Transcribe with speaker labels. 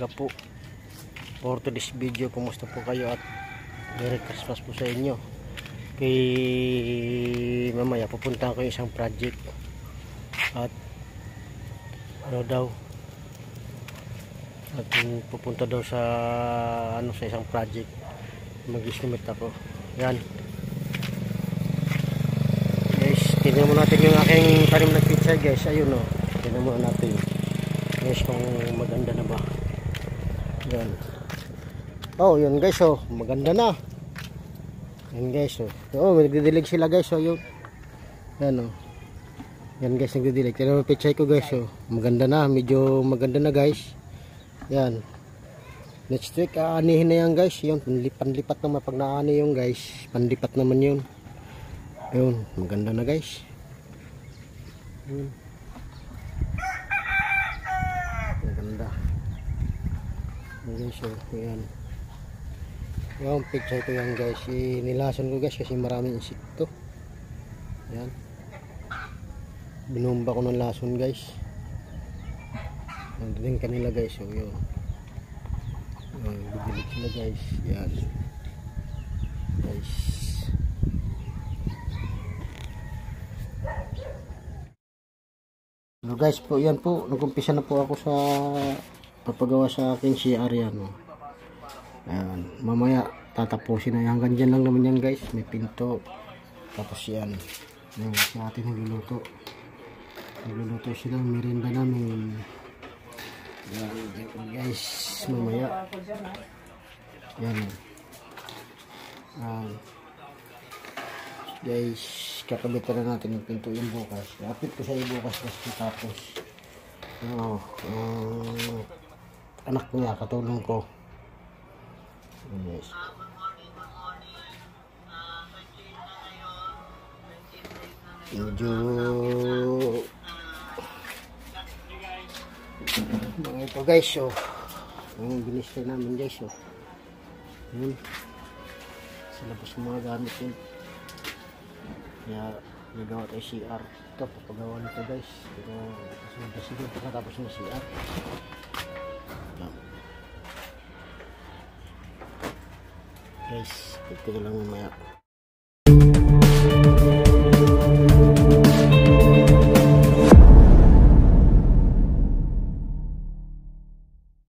Speaker 1: umaga po. For today's video, kumusta po kayo at Merry Christmas po sa inyo. Kay mamaya pupuntahan ko yung isang project at ano daw at pupunta daw sa sa isang project, mag-estimate ako. Yan guys, tingnan mo natin yung aking tanim na pizza guys. Ayun o, tingnan mo natin guys kung maganda na ba. Yan, oh yun guys, oh maganda na yan guys. Oh nagdidilig sila guys. Oh yun, yan oh, yan guys, nagdidilig. Tingnan mo pizza ko guys. Oh maganda na, medyo maganda na guys. Yan, next week aanihin na yan guys. Yun, panlipat naman pag naani yung guys, panlipat naman yun. Yun, maganda na guys. Yun, maganda guys. So yan, yung picture ko yan guys, inilason ko guys kasi maraming insekto. Yan, binumba ko ng lason guys. Nandun kanila guys. So yun, bibilig sila guys. Yan guys, so guys po, yan po, nag-umpisa na po ako sa papagawa sa akin CR yan. Ayan, mamaya tatapusin na yan. Hanggang dyan lang naman yan guys, may pinto. Tapos yan, yan si atin nagluluto sila, merienda namin. Yan guys, mamaya yan guys, kakabitan na natin yung pinto yung bukas. Kapit ko sa iyo bukas kasi tapos anak niya katulong ko. Yes. Medyo mga ito guys. So yung binis na namin guys. So yun, sa labas ng mga gamit yun. Kaya nagawa tayo CR. Ito papagawa nito guys. Pero sige pagkatapos ng CR. Guys, ito lang mamaya.